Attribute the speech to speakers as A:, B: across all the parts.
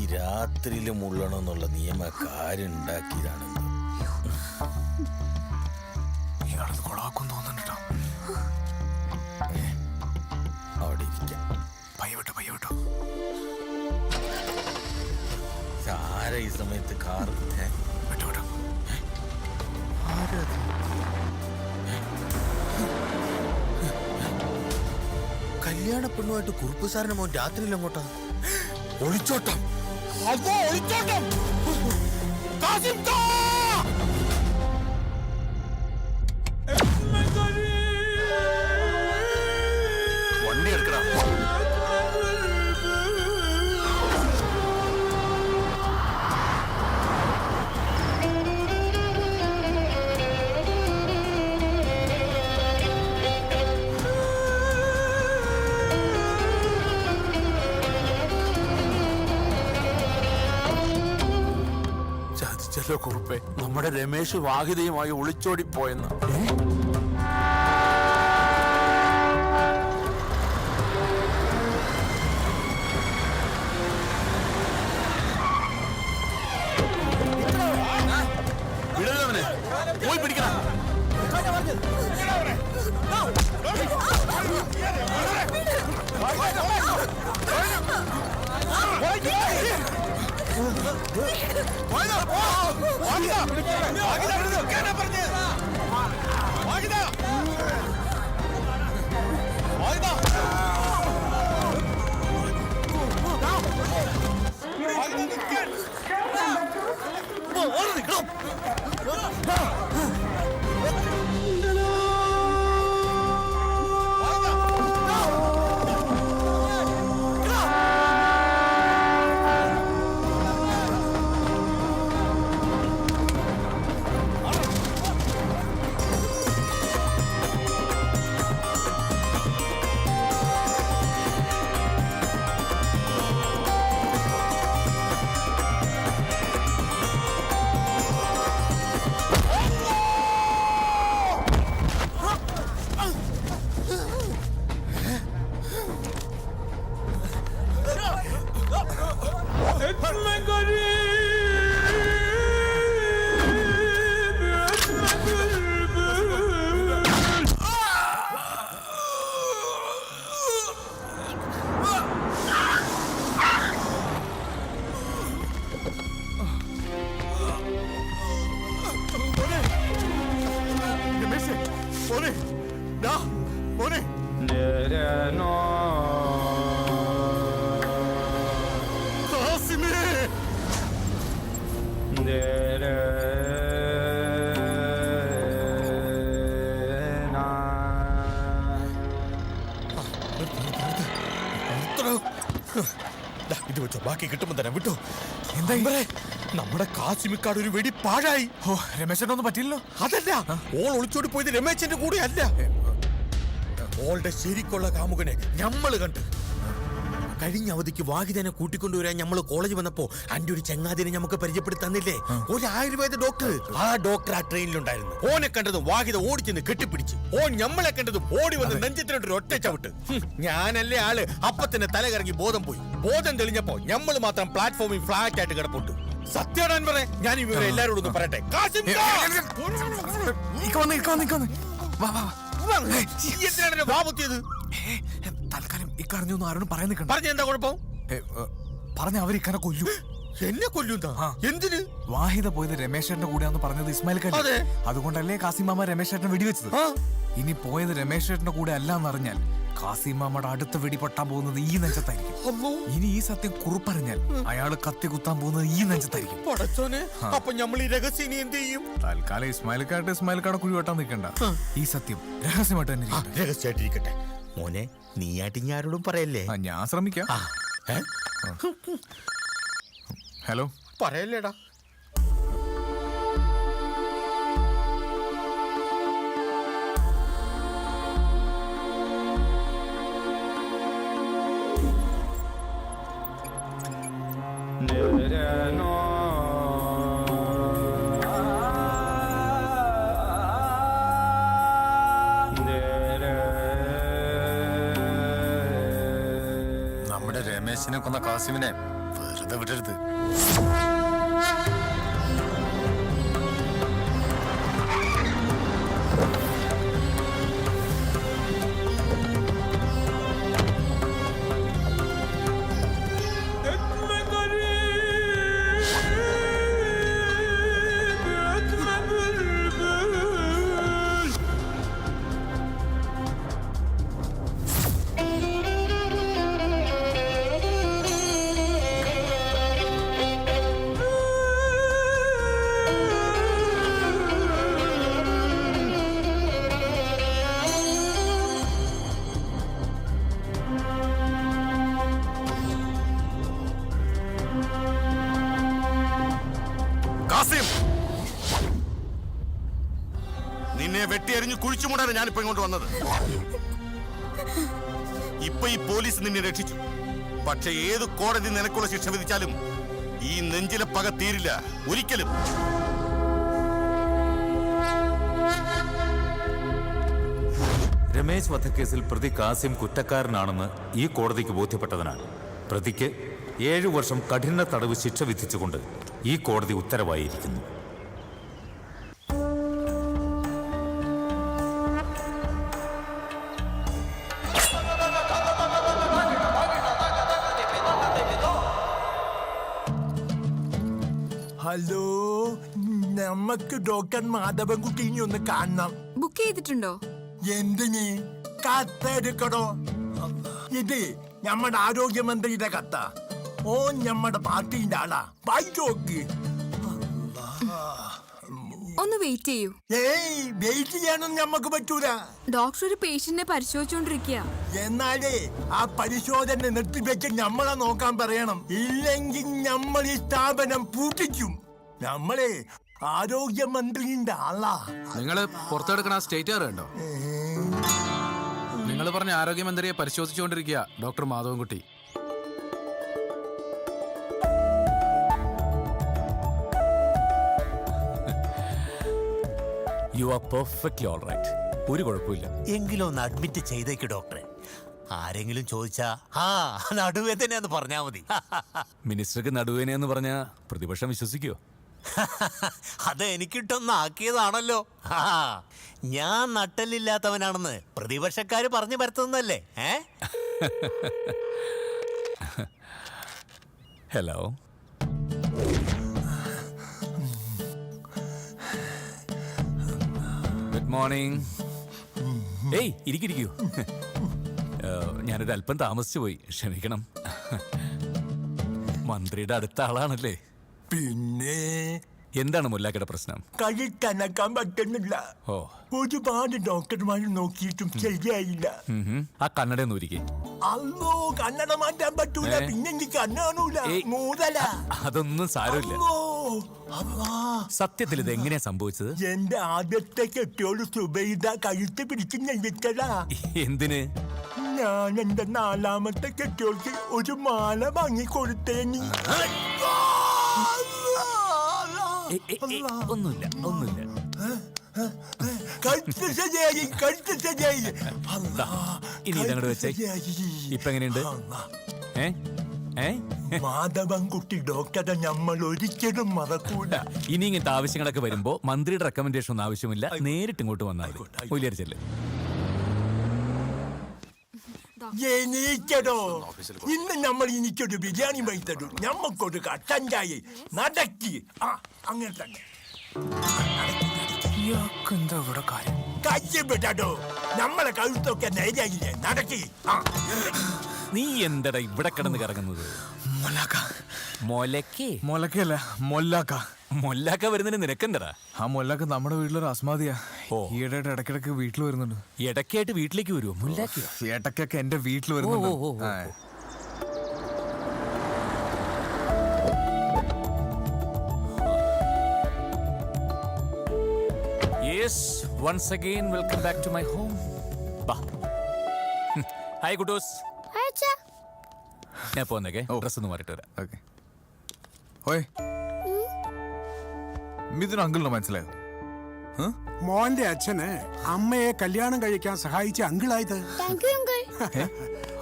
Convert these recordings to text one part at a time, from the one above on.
A: ഈ രാത്രിയിലും മുള്ളണമെന്നുള്ള നിയമ കാര്യം ഉണ്ടാക്കിയതാണെന്ന്
B: ഇയാളത് കൊളാക്കും തോന്നുന്നുണ്ടോ?
A: അവിടെ ഇരിക്കാം.
B: പയ്യോട്ടോ പയ്യോട്ടോ.
A: ആരാ ഈ സമയത്ത് കാർ?
B: വിട്ടോ വിട്ടോ.
A: ആരത്? കല്യാണ പെണ്ണുമായിട്ട് കുറുപ്പ് സാറിന് മോൻ രാത്രിയിൽ അങ്ങോട്ടാ ഒളിച്ചോട്ടം. അതോ ഒളിച്ചോട്ടം.
B: വണ്ടി എടുക്കടാ. ചതിച്ചല്ലോ കുറുപ്പേ. നമ്മുടെ രമേശ് വാഹിതയുമായി ഒളിച്ചോടിപ്പോയെന്ന്. വിടരുതവനെ, പോയി പിടിക്കണം.
A: ഇത് വെച്ചോ, ബാക്കി കിട്ടുമ്പോ തരാം. വിട്ടു. എന്താ നമ്മുടെ കാസിമിക്കാട് ഒരു വെടി പാഴായി.
B: ഓ, രമേശനൊന്നും പറ്റില്ലല്ലോ.
A: അതല്ല, ഓൾ ഒളിച്ചോടി പോയത് രമേശന്റെ കൂടെ അല്ല. ഓളുടെ ശരിക്കുള്ള കാമുകനെ ഞമ്മള് കണ്ട്. കഴിഞ്ഞ അവധിക്ക് വാഹിതനെ കൂട്ടിക്കൊണ്ടുവരാൻ ഞമ്മള് കോളേജ് വന്നപ്പോ അന്റെ ഒരു ചങ്ങാതിനെ നമുക്ക് പരിചയപ്പെടുത്തന്നില്ലേ, ഒരു ആയുർവേദ ഡോക്ടർ. ആ ഡോക്ടർ ആ ട്രെയിനിലുണ്ടായിരുന്നു. ഓനെ കണ്ടതും വാഹിത ഓടിച്ചെന്ന് കെട്ടിപ്പിടിച്ച്. ഓൻ ഞമ്മളെ കണ്ടതും ഓടി വന്ന് നെഞ്ചത്തിനോട്ടൊരു ഒറ്റ ചവിട്ട്. ഞാനല്ലേ ആള്. അപ്പൊ തന്നെ തല കറങ്ങി ബോധം പോയി. ബോധം തെളിഞ്ഞപ്പോ ഞമ്മള് മാത്രം പ്ലാറ്റ്ഫോമിൽ ഫ്ലാറ്റ് ആയിട്ട് കിടപ്പുണ്ട്. സത്യം പറയാൻ ഞാൻ ഇവരെ എല്ലാരോടും ഒന്ന് പറയട്ടെ.
B: തൽക്കാലം ഇക്കറിഞ്ഞൊന്നും ആരോടും പറയാൻ നിൽക്കണ്ട.
A: പറഞ്ഞ എന്താ കുഴപ്പം?
B: പറഞ്ഞ അവരിക്കനെ കൊല്ലു.
A: എന്നെ കൊല്ലുന്ന എന്തിന്?
B: വാഹിത പോയത് രമേശേട്ടന്റെ കൂടെയാന്ന് പറഞ്ഞത് ഇസ്മായിൽ ഖാൻ. അതുകൊണ്ടല്ലേ കാസിമാമ രമേശേട്ടനെ വെടിവെച്ചത്. ഇനി പോയത് രമേശേട്ടന്റെ കൂടെ അല്ല എന്നറിഞ്ഞാൽ കാസിമാമയുടെ അടുത്ത വെടി പൊട്ടാൻ പോകുന്നത് ഈ നെഞ്ചത്തായിരിക്കും. ഇനി ഈ സത്യം കുറുപ്പറിഞ്ഞാൽ അയാള് കത്തി കുത്താൻ പോകുന്നത് ഈ നെഞ്ചത്തായിരിക്കും.
A: അപ്പൊ നമ്മൾ ഈ രഹസ്യം എന്ത് ചെയ്യും?
B: തൽക്കാലം ഇസ്മായിൽ ഖാടെ കുഴി വെട്ടാൻ നിൽക്കണ്ട. ഈ സത്യം രഹസ്യമായിട്ട് തന്നെ
A: രഹസ്യമായിട്ടിരിക്കട്ടെ. മോനെ, നീയായിട്ട് ഞാൻ ആരോടും പറയല്ലേ.
B: ഞാൻ ശ്രമിക്കാം. ഹലോ,
A: പറയല്ലേടാ.
C: നമ്മുടെ രമേശിനെ കൊന്ന കാസിമിനെ വെറുതെ വെറുതെ വിടരുത്. കാസിം, നിന്നെ വെട്ടിയരിഞ്ഞ് കുഴിച്ചുമൂടാണ് ഞാനിപ്പോ ഇങ്ങോട്ട് വന്നത്. ഇപ്പൊ ഈ പോലീസ് നിന്നെ രക്ഷിച്ചു. പക്ഷെ ഏത് കോടതി നിനക്കുള്ള ശിക്ഷ വിധിച്ചാലും ഈ നെഞ്ചിലെ പക തീരില്ല ഒരിക്കലും.
D: രമേശ് വധക്കേസിൽ പ്രതി കാസിം കുറ്റക്കാരനാണെന്ന് ഈ കോടതിക്ക് ബോധ്യപ്പെട്ടതിനാൽ പ്രതിക്ക് 7 വർഷം കഠിന തടവ് ശിക്ഷ വിധിച്ചുകൊണ്ട് ഈ കോടതി ഉത്തരവായിരിക്കുന്നു.
E: ഹലോ, നമുക്ക് ഡോക്ടർ മാധവൻകുട്ടീനെ ഒന്ന് കാണണം.
F: ബുക്ക് ചെയ്തിട്ടുണ്ടോ?
E: എന്തിന്? കത്തെടുക്കണോ? ഇത് നമ്മുടെ ആരോഗ്യമന്ത്രിയുടെ കത്ത. ഓ നമ്മുടെ പാർട്ടിന്റെ ആളാ. വായിച്ചോക്ക്.
F: ഒന്ന് വെയിറ്റ് ചെയ്യൂ.
E: ഏയ്, വെയിറ്റ് ചെയ്യാനൊന്നും ഞമ്മക്ക് പറ്റൂല.
F: ഡോക്ടർ ഒരു പേഷ്യന്റിനെ പരിശോധിച്ചോണ്ടിരിക്കുക.
E: എന്നാലേ ആ പരിശോധന നിർത്തിവെച്ച് നമ്മളെ നോക്കാൻ പറയണം. ഇല്ലെങ്കിൽ നമ്മൾ ഈ സ്ഥാപനം പൂട്ടിക്കും. നമ്മളെ ആരോഗ്യമന്ത്രിന്റെ ആളാ.
G: നിങ്ങള് പുറത്തെടുക്കണ സ്റ്റേറ്റ് കണ്ടോ? നിങ്ങൾ പറഞ്ഞ ആരോഗ്യമന്ത്രിയെ പരിശോധിച്ചുകൊണ്ടിരിക്കുക doctor Madhavankutty.
D: You are perfectly all right. ഒരു കുഴപ്പമില്ല.
C: എങ്കിലും ഒന്ന് അഡ്മിറ്റ് ചെയ്തേക്ക് ഡോക്ടറെ. ആരെങ്കിലും ചോദിച്ചാ ആ നടുവേദനയെന്ന് പറഞ്ഞാ മതി.
D: മിനിസ്റ്റർക്ക് നടുവേനെന്ന് പറഞ്ഞാ പ്രതിപക്ഷം വിശ്വസിക്കുമോ?
C: അത് എനിക്കിട്ടൊന്ന് ആക്കിയതാണല്ലോ. ഞാൻ നട്ടലില്ലാത്തവനാണെന്ന് പ്രതിപക്ഷക്കാര് പറഞ്ഞു പരത്തുന്നല്ലേ?
D: Hello, good morning. ഏയ്, ഇരിക്കൂ. ഞാനൊരു അല്പം താമസിച്ചു പോയി, ക്ഷമിക്കണം. മന്ത്രിയുടെ അടുത്ത ആളാണല്ലേ?
E: പിന്നെ
D: എന്താണ് മുല്ലാക്കയുടെ പ്രശ്നം?
E: കഴിക്കനക്കാൻ പറ്റുന്നില്ല.
D: ഓ,
E: ഒരുപാട് ഡോക്ടർമാർ നോക്കിയിട്ടും ശരിയായില്ല.
D: ആ കണ്ണടയൊന്നും ഒരിക്കേ.
E: അല്ലോ, കണ്ണട മാറ്റാൻ പറ്റൂല. പിന്നെ എനിക്ക് കണ്ണ് കാണൂല. മൂതല.
D: അതൊന്നും സാരമില്ല.
E: അല്ലോ, അല്ലാ.
D: സത്യത്തിൽ ഇത് എങ്ങനെയാ സംഭവിച്ചത്?
E: എന്റെ ആദ്യത്തെ കെട്ടിയോട് സുബൈദ കഴുത്ത് പിടിച്ച് ഞെരിച്ചതാ.
D: എന്തിന്?
E: ഞാൻ എന്റെ 4ാമത്തെ കെട്ടിയോൾക്ക് ഒരു മാല വാങ്ങിക്കൊടുത്തേനി.
D: ഒന്നുമില്ല.
E: കഴുത്ത് ശരിയായി, കഴുത്ത് ശരിയായി.
D: ഇനി ഇതങ്ങോട്ട് വെച്ചേ. ഇപ്പൊ എങ്ങനെയുണ്ട്?
E: മാധവൻകുട്ടി ഡോക്ടറെ നമ്മൾ ഒരിക്കലും മറക്കൂല.
D: ഇനി ഇങ്ങനത്തെ ആവശ്യങ്ങളൊക്കെ വരുമ്പോ മന്ത്രിയുടെ റെക്കമെൻഡേഷൻ ഒന്നും ആവശ്യമില്ല, നേരിട്ട് ഇങ്ങോട്ട് വന്നാൽ മതി.
E: എനിക്കടോ, ഇന്ന് നമ്മൾ എനിക്കൊരു ബിരിയാണി വാങ്ങി തരും. ഞമ്മക്കൊരു കട്ടൻ ചായ നടക്കി. അങ്ങനെ തന്നെ കയ്യപ്പെട്ടോ. നമ്മളെ കഴുത്തൊക്കെ നേരായില്ലേ? നടക്കി.
D: നീ എന്തടാ ഇവിടെ കിടന്ന് കറങ്ങുന്നത്?
B: മൊലക്കല്ല, മൊല്ലാക്ക.
D: മൊല്ലാക്ക വരുന്നതിന് നിനക്കെന്തടാ?
B: ആ മൊല്ലാക്ക നമ്മുടെ വീട്ടിലൊരു അസ്മാദിയാ. ഈയിടെയായിട്ട് ഇടയ്ക്കിടയ്ക്ക് വീട്ടിൽ വരുന്നുണ്ട്.
D: ഇടയ്ക്കായിട്ട് വീട്ടിലേക്ക് വരുമോ മുല്ലാക്കയോ?
B: ഇടയ്ക്കൊക്കെ എന്റെ വീട്ടിൽ വരുന്നുണ്ട്.
D: Yes, once again welcome back to my home. Hi കുട്ടൂസ്. ഞാൻ പോന്നേക്കെ, ഡ്രസ് ഒന്ന് മാറിയിട്ട് വരാം.
B: ഓക്കെ. ഓയ്, മിഥുൻ അങ്കിളിനെ മനസ്സിലായോ?
H: മോന്റെ അച്ഛന് അമ്മയെ കല്യാണം കഴിക്കാൻ സഹായിച്ച അങ്കിളായത്.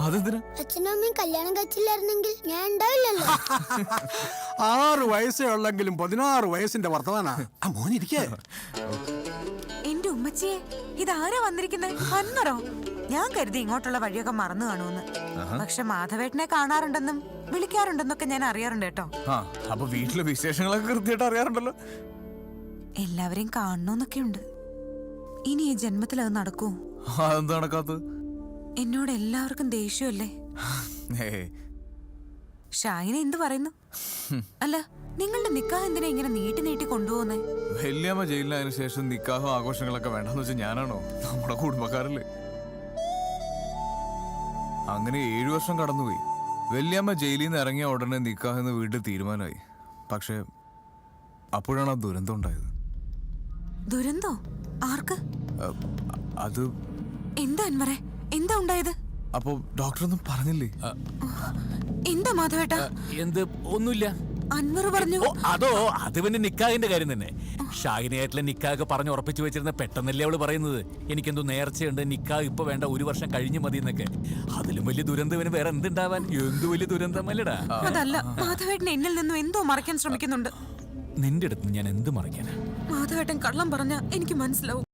B: അതെന്തിനാ?
I: അച്ഛനും അമ്മയും കല്യാണം കഴിച്ചില്ലായിരുന്നെങ്കിൽ ഞാൻ ഉണ്ടാവില്ലല്ലോ.
H: 6 വയസ്സേ ഉള്ളെങ്കിലും 16 വയസ്സിന്റെ വർത്തമാനാ. ആ മോനിരിക്കേ.
I: എന്റെ ഉമ്മച്ചിയെ ഇതാരാ വന്നിരിക്കുന്നത്? വന്നറോ? ഞാൻ കരുതി ഇങ്ങോട്ടുള്ള വഴിയൊക്കെ മറന്നു കാണുമെന്ന്. പക്ഷെ മാധവേട്ടനെ കാണാറുണ്ടെന്നും വിളിക്കാറുണ്ടെന്നൊക്കെ ഞാൻ അറിയാറുണ്ട് കേട്ടോ.
B: അപ്പൊ വീട്ടിലെ വിശേഷങ്ങളൊക്കെ കൃത്യമായിട്ട് അറിയാറുണ്ടല്ലോ.
I: എല്ലാവരെയും കാണണമെന്നൊക്കെ ഉണ്ട്. ഇനി ഈ ജന്മത്തിൽ അത് നടക്കൂ?
B: അതെന്താ നടക്കാത്തത്?
I: എന്നോട് എല്ലാവർക്കും ദേഷ്യമല്ലേ? ഷാഹിന എന്ത് പറയുന്നു? അല്ല, നിങ്ങളുടെ നിക്കാഹ് എന്തിനാ ഇങ്ങനെ നീട്ടി നീട്ടി കൊണ്ടുപോകുന്നേ?
B: വല്യമ്മ ജയിലിനതിനു ശേഷം നിക്കാഹും ആഘോഷങ്ങളൊക്കെ വേണ്ടെന്ന് വെച്ചാൽ ഞാനാണോ? നമ്മുടെ കുടുംബക്കാരല്ലേ. അങ്ങനെ 7 വർഷം കടന്നുപോയി. വല്യമ്മ ജയിലിൽ നിന്ന് ഇറങ്ങിയ ഉടനെ നിക്കാഹെന്ന് വീട്ടിൽ തീരുമാനമായി. പക്ഷെ അപ്പോഴാണ് ആ ദുരന്തം ഉണ്ടായത്.
I: ദുരന്തോ? ആർക്ക്?
B: അത്
I: എന്താ അൻവറെ, എന്താ ഉണ്ടായത്?
B: അപ്പൊ ഡോക്ടറൊന്നും പറഞ്ഞില്ലേ?
I: എന്താ മാധവേട്ട?
G: എന്ത്? ഒന്നുമില്ല.
I: അൻവർ പറഞ്ഞു.
G: അതോ, അത് പിന്നെ നിക്കാഹിന്റെ കാര്യം തന്നെ. ഷാഹിനയായിട്ടുള്ള നിക്കാഹ് പറഞ്ഞ് ഉറപ്പിച്ചു വെച്ചിരുന്ന പെട്ടെന്നല്ലേ അവള് പറയുന്നത് എനിക്കെന്തോ നേർച്ചയുണ്ട്, നിക്കാഹ് ഇപ്പൊ വേണ്ട, 1 വർഷം കഴിഞ്ഞു മതി എന്നൊക്കെ. അതിലും വലിയ ദുരന്തം വേറെ എന്തുണ്ടാവാൻ? എന്ത് വലിയ ദുരന്തം അല്ലടാ.
I: അതല്ല, മാധവേട്ടൻ എന്നിൽ നിന്നും എന്തോ മറയ്ക്കാൻ ശ്രമിക്കുന്നുണ്ട്.
G: നിന്റെ അടുത്ത് ഞാൻ എന്ത് മറയ്ക്കാനാ?
I: മാധവേട്ടൻ കള്ളം പറഞ്ഞ എനിക്ക് മനസ്സിലാവും.